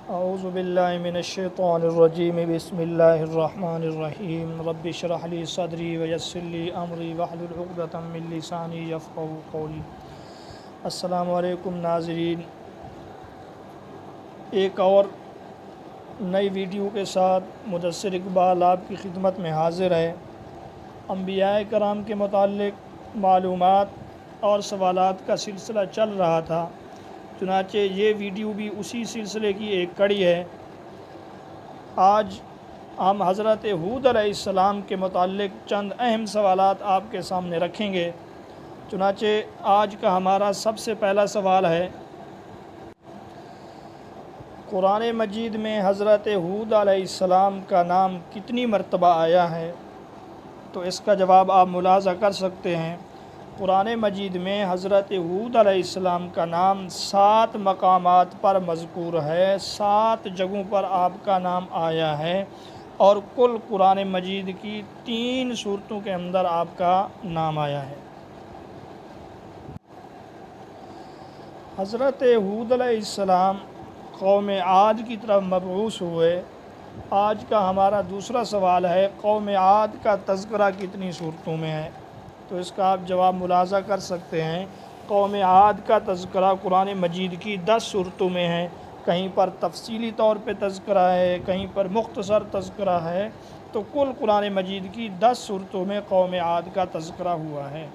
اعوذ باللہ من الشیطان الرجیم بسم اللہ الرحمن الرحیم رب اشرح لی صدری ویسر لی امری واحلل عقدۃ من لسانی یفقہوا قولی۔ السلام علیکم ناظرین، ایک اور نئی ویڈیو کے ساتھ مدثر اقبال آپ کی خدمت میں حاضر ہے۔ انبیاء کرام کے متعلق معلومات اور سوالات کا سلسلہ چل رہا تھا، چنانچہ یہ ویڈیو بھی اسی سلسلے کی ایک کڑی ہے۔ آج ہم حضرت ہود علیہ السلام کے متعلق چند اہم سوالات آپ کے سامنے رکھیں گے۔ چنانچہ آج کا ہمارا سب سے پہلا سوال ہے، قرآن مجید میں حضرت ہود علیہ السلام کا نام کتنی مرتبہ آیا ہے؟ تو اس کا جواب آپ ملاحظہ کر سکتے ہیں۔ قرآن مجید میں حضرت ہود علیہ السلام کا نام 7 مقامات پر مذکور ہے، 7 جگہوں پر آپ کا نام آیا ہے، اور کل قرآن مجید کی 3 سورتوں کے اندر آپ کا نام آیا ہے۔ حضرت ہود علیہ السلام قوم عاد کی طرف مبعوث ہوئے۔ آج کا ہمارا دوسرا سوال ہے، قوم عاد کا تذکرہ کتنی سورتوں میں ہے؟ تو اس کا آپ جواب ملاحظہ کر سکتے ہیں۔ قوم عاد کا تذکرہ قرآن مجید کی 10 سورتوں میں ہے، کہیں پر تفصیلی طور پہ تذکرہ ہے، کہیں پر مختصر تذکرہ ہے، تو کل قرآن مجید کی 10 سورتوں میں قوم عاد کا تذکرہ ہوا ہے۔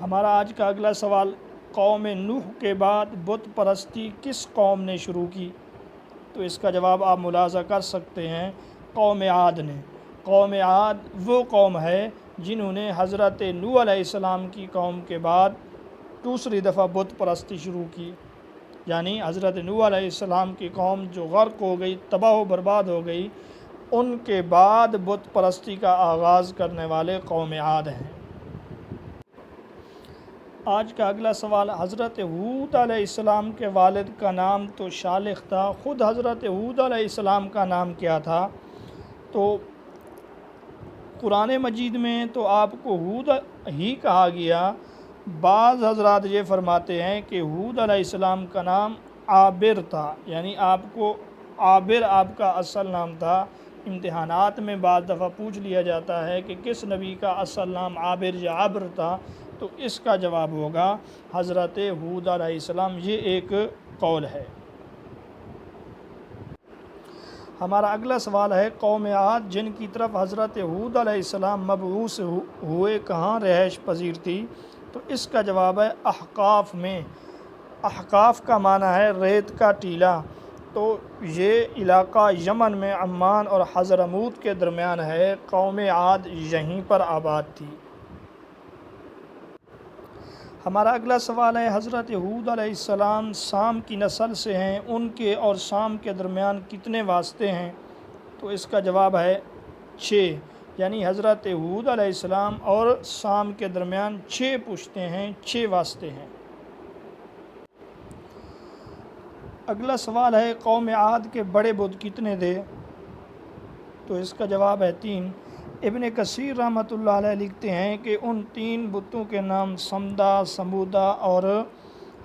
ہمارا آج کا اگلا سوال، قوم نوح کے بعد بت پرستی کس قوم نے شروع کی؟ تو اس کا جواب آپ ملاحظہ کر سکتے ہیں، قوم عاد نے۔ قوم عاد وہ قوم ہے جنہوں نے حضرت نوح علیہ السلام کی قوم کے بعد دوسری دفعہ بت پرستی شروع کی، یعنی حضرت نوح علیہ السلام کی قوم جو غرق ہو گئی، تباہ و برباد ہو گئی، ان کے بعد بت پرستی کا آغاز کرنے والے قوم عاد ہیں۔ آج کا اگلا سوال، حضرت ہود علیہ السلام کے والد کا نام تو صالح تھا، خود حضرت ہود علیہ السلام کا نام کیا تھا؟ تو قرآن مجید میں تو آپ کو ہود ہی کہا گیا۔ بعض حضرات یہ فرماتے ہیں کہ ہود علیہ السلام کا نام عابر تھا، یعنی آپ کو عابر آپ کا اصل نام تھا۔ امتحانات میں بعض دفعہ پوچھ لیا جاتا ہے کہ کس نبی کا اصل نام عابر یا عبر تھا، تو اس کا جواب ہوگا حضرت ہود علیہ السلام۔ یہ ایک قول ہے۔ ہمارا اگلا سوال ہے، قوم عاد جن کی طرف حضرت ہود علیہ السلام مبعوث ہوئے کہاں رہائش پذیر تھی؟ تو اس کا جواب ہے احقاف میں۔ احقاف کا معنی ہے ریت کا ٹیلہ، تو یہ علاقہ یمن میں عمان اور حضرموت کے درمیان ہے۔ قوم عاد یہیں پر آباد تھی۔ ہمارا اگلا سوال ہے، حضرت ہود علیہ السلام سام کی نسل سے ہیں، ان کے اور سام کے درمیان کتنے واسطے ہیں؟ تو اس کا جواب ہے 6، یعنی حضرت ہود علیہ السلام اور سام کے درمیان 6 پشتیں ہیں، 6 واسطے ہیں۔ اگلا سوال ہے، قوم عاد کے بڑے بت کتنے تھے؟ تو اس کا جواب ہے 3۔ ابن کثیر رحمۃ اللہ علیہ لکھتے ہیں کہ ان 3 بتوں کے نام سمدا، سمودا اور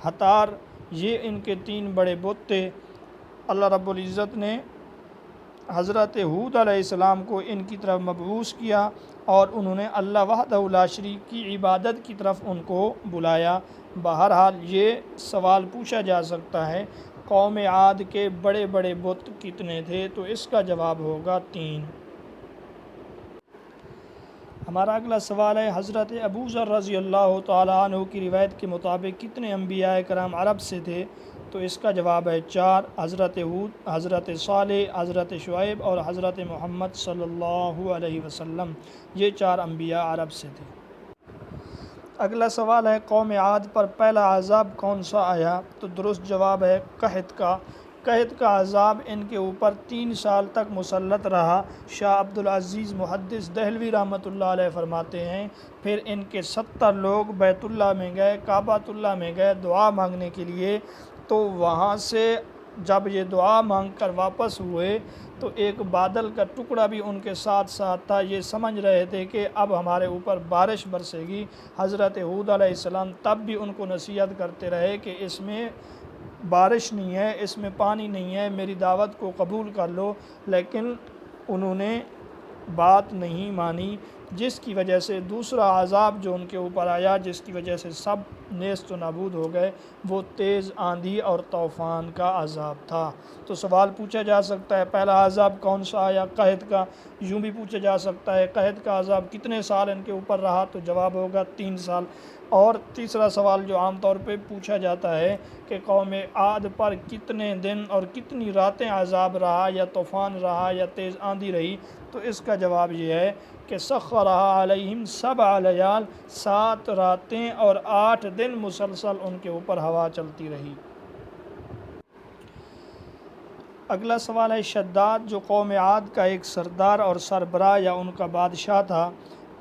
ہتار، یہ ان کے 3 بڑے بت تھے۔ اللہ رب العزت نے حضرت ہود علیہ السلام کو ان کی طرف مبعوث کیا، اور انہوں نے اللہ وحدہ لا شریک کی عبادت کی طرف ان کو بلایا۔ بہرحال یہ سوال پوچھا جا سکتا ہے، قوم عاد کے بڑے بڑے بت کتنے تھے؟ تو اس کا جواب ہوگا 3۔ ہمارا اگلا سوال ہے، حضرت ابو ذر رضی اللہ تعالیٰ عنہ کی روایت کے مطابق کتنے انبیاء کرام عرب سے تھے؟ تو اس کا جواب ہے 4، حضرت ہود، حضرت صالح، حضرت شعیب اور حضرت محمد صلی اللہ علیہ وسلم، یہ 4 انبیاء عرب سے تھے۔ اگلا سوال ہے، قوم عاد پر پہلا عذاب کون سا آیا؟ تو درست جواب ہے قحط کا۔ قحط کا عذاب ان کے اوپر 3 سال تک مسلط رہا۔ شاہ عبدالعزیز محدث دہلوی رحمۃ اللہ علیہ فرماتے ہیں، پھر ان کے 70 لوگ بیت اللہ میں گئے، کعبۃ اللہ میں گئے دعا مانگنے کے لیے، تو وہاں سے جب یہ دعا مانگ کر واپس ہوئے تو ایک بادل کا ٹکڑا بھی ان کے ساتھ ساتھ تھا۔ یہ سمجھ رہے تھے کہ اب ہمارے اوپر بارش برسے گی۔ حضرت ہود علیہ السلام تب بھی ان کو نصیحت کرتے رہے کہ اس میں بارش نہیں ہے، اس میں پانی نہیں ہے، میری دعوت کو قبول کر لو، لیکن انہوں نے بات نہیں مانی، جس کی وجہ سے دوسرا عذاب جو ان کے اوپر آیا، جس کی وجہ سے سب نیست و نابود ہو گئے، وہ تیز آندھی اور طوفان کا عذاب تھا۔ تو سوال پوچھا جا سکتا ہے پہلا عذاب کون سا آیا؟ قحط کا۔ یوں بھی پوچھا جا سکتا ہے قحط کا عذاب کتنے سال ان کے اوپر رہا؟ تو جواب ہوگا 3 سال۔ اور تیسرا سوال جو عام طور پہ پوچھا جاتا ہے کہ قوم عاد پر کتنے دن اور کتنی راتیں عذاب رہا، یا طوفان رہا، یا تیز آندھی رہی؟ تو اس کا جواب یہ ہے کہ سخرھا علیہم 7 لیال، 7 راتیں اور 8 دن مسلسل ان کے اوپر ہوا چلتی رہی۔ اگلا سوال ہے شداد جو قوم عاد کا ایک سردار اور سربراہ یا ان کا بادشاہ تھا،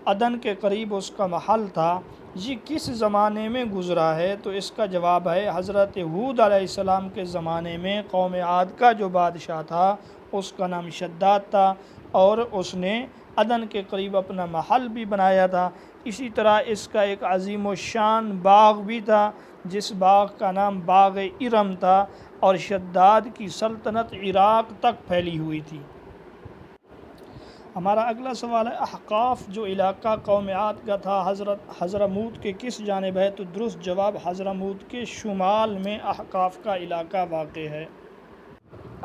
عدن کے قریب اس کا محل تھا، یہ کس زمانے میں گزرا ہے؟ تو اس کا جواب ہے حضرت ہود علیہ السلام کے زمانے میں قوم عاد کا جو بادشاہ تھا اس کا نام شداد تھا، اور اس نے عدن کے قریب اپنا محل بھی بنایا تھا۔ اسی طرح اس کا ایک عظیم الشان باغ بھی تھا، جس باغ کا نام باغ ارم تھا، اور شداد کی سلطنت عراق تک پھیلی ہوئی تھی۔ ہمارا اگلا سوال ہے احقاف جو علاقہ قوم عاد کا تھا حضرموت کے کس جانب ہے؟ تو درست جواب حضرموت کے شمال میں احقاف کا علاقہ واقع ہے۔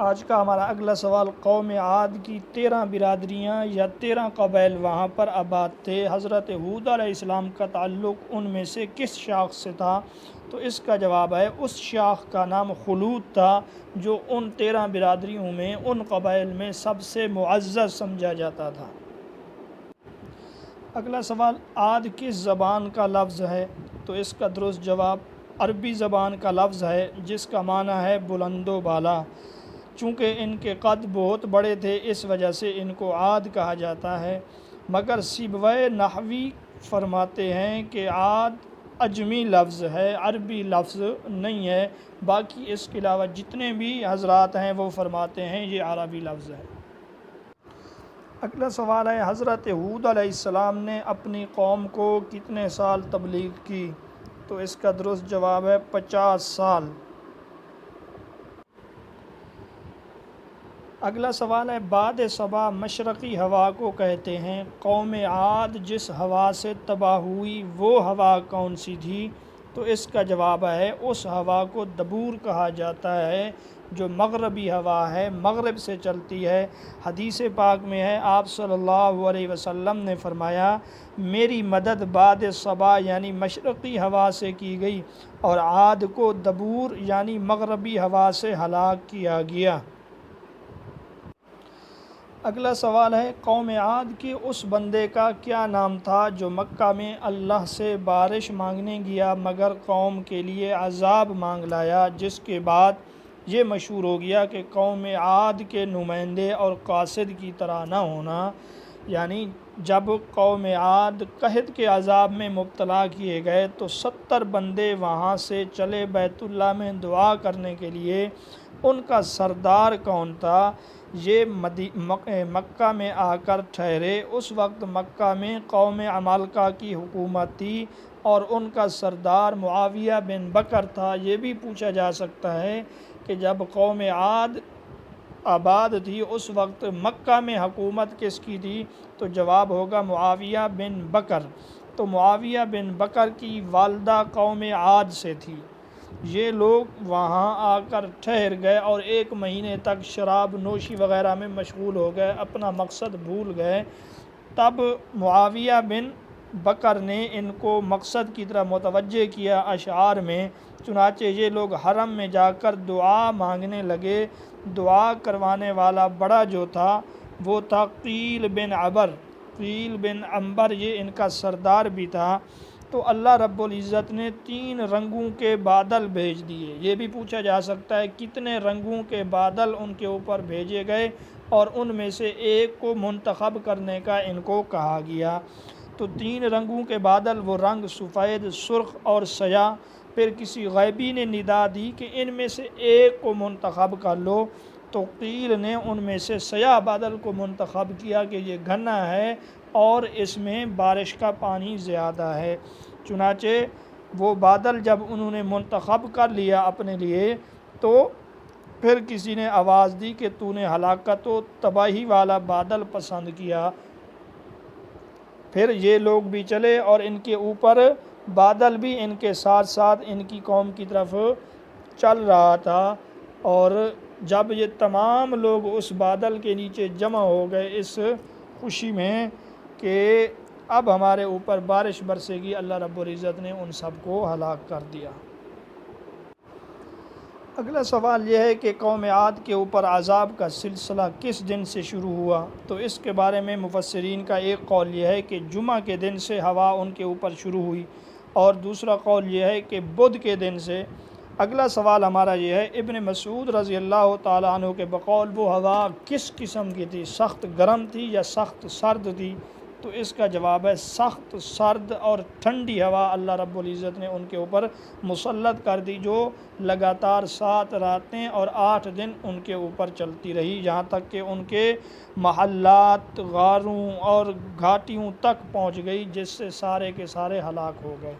آج کا ہمارا اگلا سوال قوم عاد کی 13 برادریاں یا 13 قبائل وہاں پر آباد تھے، حضرت ہود علیہ السلام کا تعلق ان میں سے کس شاخ سے تھا؟ تو اس کا جواب ہے اس شاخ کا نام خلود تھا، جو ان 13 برادریوں میں، ان قبائل میں سب سے معزز سمجھا جاتا تھا۔ اگلا سوال عاد کس زبان کا لفظ ہے؟ تو اس کا درست جواب عربی زبان کا لفظ ہے، جس کا معنی ہے بلند و بالا۔ چونکہ ان کے قد بہت بڑے تھے اس وجہ سے ان کو عاد کہا جاتا ہے، مگر سیبویہ نحوی فرماتے ہیں کہ عاد عجمی لفظ ہے، عربی لفظ نہیں ہے۔ باقی اس کے علاوہ جتنے بھی حضرات ہیں وہ فرماتے ہیں یہ عربی لفظ ہے۔ اگلا سوال ہے حضرت ہود علیہ السلام نے اپنی قوم کو کتنے سال تبلیغ کی؟ تو اس کا درست جواب ہے 50 سال۔ اگلا سوال ہے باد صبا مشرقی ہوا کو کہتے ہیں، قوم عاد جس ہوا سے تباہ ہوئی وہ ہوا کون سی تھی؟ تو اس کا جواب ہے اس ہوا کو دبور کہا جاتا ہے، جو مغربی ہوا ہے، مغرب سے چلتی ہے۔ حدیث پاک میں ہے آپ صلی اللہ علیہ وسلم نے فرمایا میری مدد باد صبا یعنی مشرقی ہوا سے کی گئی، اور عاد کو دبور یعنی مغربی ہوا سے ہلاک کیا گیا۔ اگلا سوال ہے قوم عاد کے اس بندے کا کیا نام تھا جو مکہ میں اللہ سے بارش مانگنے گیا مگر قوم کے لیے عذاب مانگ لایا، جس کے بعد یہ مشہور ہو گیا کہ قوم عاد کے نمائندے اور قاصد کی طرح نہ ہونا؟ یعنی جب قوم عاد قحط کے عذاب میں مبتلا کیے گئے تو 70 بندے وہاں سے چلے بیت اللہ میں دعا کرنے کے لیے۔ ان کا سردار کون تھا؟ یہ مکہ میں آ کر ٹھہرے۔ اس وقت مکہ میں قوم عمالقہ کی حکومت تھی اور ان کا سردار معاویہ بن بکر تھا۔ یہ بھی پوچھا جا سکتا ہے کہ جب قوم عاد آباد تھی اس وقت مکہ میں حکومت کس کی تھی؟ تو جواب ہوگا معاویہ بن بکر۔ تو معاویہ بن بکر کی والدہ قوم عاد سے تھی۔ یہ لوگ وہاں آ کر ٹھہر گئے اور 1 مہینے تک شراب نوشی وغیرہ میں مشغول ہو گئے، اپنا مقصد بھول گئے۔ تب معاویہ بن بکر نے ان کو مقصد کی طرف متوجہ کیا اشعار میں، چنانچہ یہ لوگ حرم میں جا کر دعا مانگنے لگے۔ دعا کروانے والا بڑا جو تھا وہ تھا قیل بن عبر، قیل بن عنبر، یہ ان کا سردار بھی تھا۔ تو اللہ رب العزت نے 3 رنگوں کے بادل بھیج دیے۔ یہ بھی پوچھا جا سکتا ہے کتنے رنگوں کے بادل ان کے اوپر بھیجے گئے اور ان میں سے ایک کو منتخب کرنے کا ان کو کہا گیا۔ تو 3 رنگوں کے بادل وہ رنگ سفید، سرخ اور سیاہ۔ پھر کسی غیبی نے ندا دی کہ ان میں سے ایک کو منتخب کر لو، تو قیل نے ان میں سے سیاہ بادل کو منتخب کیا کہ یہ گھنا ہے اور اس میں بارش کا پانی زیادہ ہے۔ چنانچہ وہ بادل جب انہوں نے منتخب کر لیا اپنے لیے تو پھر کسی نے آواز دی کہ تو نے ہلاکت و تباہی والا بادل پسند کیا۔ پھر یہ لوگ بھی چلے اور ان کے اوپر بادل بھی ان کے ساتھ ساتھ ان کی قوم کی طرف چل رہا تھا، اور جب یہ تمام لوگ اس بادل کے نیچے جمع ہو گئے اس خوشی میں کہ اب ہمارے اوپر بارش برسے گی، اللہ رب العزت نے ان سب کو ہلاک کر دیا۔ اگلا سوال یہ ہے کہ قوم عاد کے اوپر عذاب کا سلسلہ کس دن سے شروع ہوا؟ تو اس کے بارے میں مفسرین کا ایک قول یہ ہے کہ جمعہ کے دن سے ہوا ان کے اوپر شروع ہوئی، اور دوسرا قول یہ ہے کہ بدھ کے دن سے۔ اگلا سوال ہمارا یہ ہے، ابن مسعود رضی اللہ تعالیٰ عنہ کے بقول وہ ہوا کس قسم کی تھی؟ سخت گرم تھی یا سخت سرد تھی؟ تو اس کا جواب ہے سخت سرد اور ٹھنڈی ہوا اللہ رب العزت نے ان کے اوپر مسلط کر دی، جو لگاتار 7 راتیں اور 8 دن ان کے اوپر چلتی رہی، یہاں تک کہ ان کے محلات غاروں اور گھاٹیوں تک پہنچ گئی، جس سے سارے کے سارے ہلاک ہو گئے۔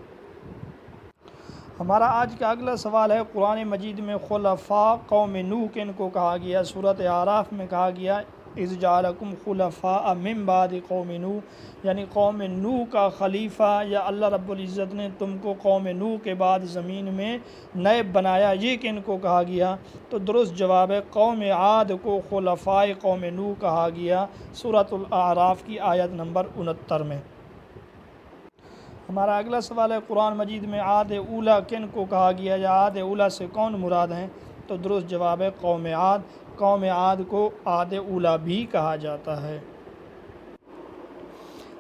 ہمارا آج کا اگلا سوال ہے، قرآن مجید میں خلفاء قوم نوح کن کو کہا گیا؟ سورۃ اعراف میں کہا گیا اذ جعلکم خلفاء من بعد قوم نوح، یعنی قوم نوح کا خلیفہ، یا اللہ رب العزت نے تم کو قوم نوح کے بعد زمین میں نائب بنایا، یہ کن کو کہا گیا؟ تو درست جواب ہے قوم عاد کو خلفاء قوم نوح کہا گیا، سورۃ الاعراف کی آیت نمبر 69 میں۔ ہمارا اگلا سوال ہے، قرآن مجید میں عاد اولیٰ کن کو کہا گیا، یا عاد اولیٰ سے کون مراد ہیں؟ تو درست جواب ہے قوم عاد۔ قوم عاد کو عاد اولیٰ بھی کہا جاتا ہے۔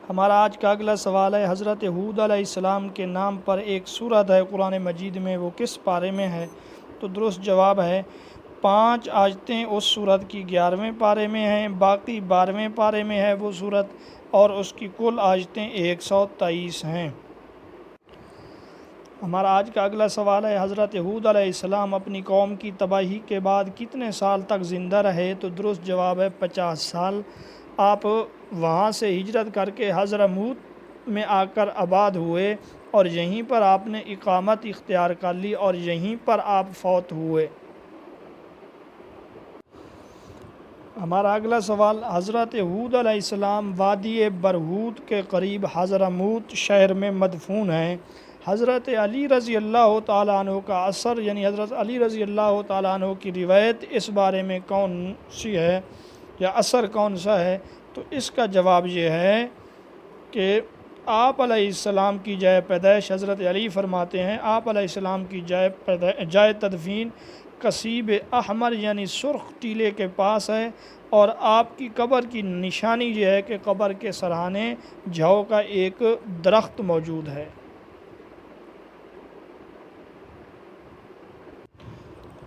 ہمارا آج کا اگلا سوال ہے، حضرت ہود علیہ السلام کے نام پر ایک سورت ہے قرآن مجید میں، وہ کس پارے میں ہے؟ تو درست جواب ہے 5 آیتیں اس سورت کی 11ویں پارے میں ہیں، باقی 12ویں پارے میں ہے وہ سورت، اور اس کی کل آیتیں 123 ہیں۔ ہمارا آج کا اگلا سوال ہے، حضرت ہود علیہ السلام اپنی قوم کی تباہی کے بعد کتنے سال تک زندہ رہے؟ تو درست جواب ہے 50 سال۔ آپ وہاں سے ہجرت کر کے حضرموت میں آ کر آباد ہوئے، اور یہیں پر آپ نے اقامت اختیار کر لی، اور یہیں پر آپ فوت ہوئے۔ ہمارا اگلا سوال، حضرت ہود علیہ السلام وادی برہوت کے قریب حضرموت شہر میں مدفون ہیں۔ حضرت علی رضی اللہ تعالیٰ عنہ کا اثر، یعنی حضرت علی رضی اللہ تعالیٰ عنہ کی روایت اس بارے میں کون سی ہے، یا اثر کون سا ہے؟ تو اس کا جواب یہ ہے کہ آپ علیہ السلام کی جائے پیدائش، حضرت علی فرماتے ہیں آپ علیہ السلام کی جائے تدفین کثیب احمر یعنی سرخ ٹیلے کے پاس ہے، اور آپ کی قبر کی نشانی یہ ہے کہ قبر کے سرہانے جھاؤ کا ایک درخت موجود ہے۔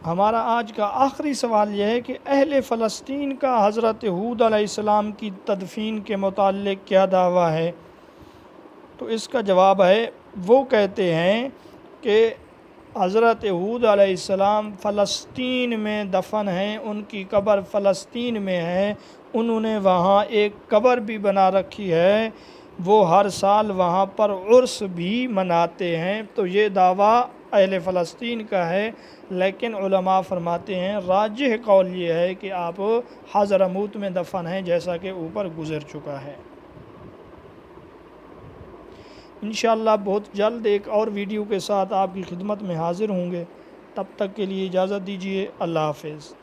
ہمارا آج کا آخری سوال یہ ہے کہ اہل فلسطین کا حضرت ہود علیہ السلام کی تدفین کے متعلق کیا دعویٰ ہے؟ تو اس کا جواب ہے وہ کہتے ہیں کہ حضرت ہود علیہ السلام فلسطین میں دفن ہیں، ان کی قبر فلسطین میں ہے، انہوں نے وہاں ایک قبر بھی بنا رکھی ہے، وہ ہر سال وہاں پر عرس بھی مناتے ہیں۔ تو یہ دعویٰ اہل فلسطین کا ہے، لیکن علماء فرماتے ہیں راجح قول یہ ہے کہ آپ حضرموت میں دفن ہیں، جیسا کہ اوپر گزر چکا ہے۔ انشاءاللہ بہت جلد ایک اور ویڈیو کے ساتھ آپ کی خدمت میں حاضر ہوں گے، تب تک کے لیے اجازت دیجیے، اللہ حافظ۔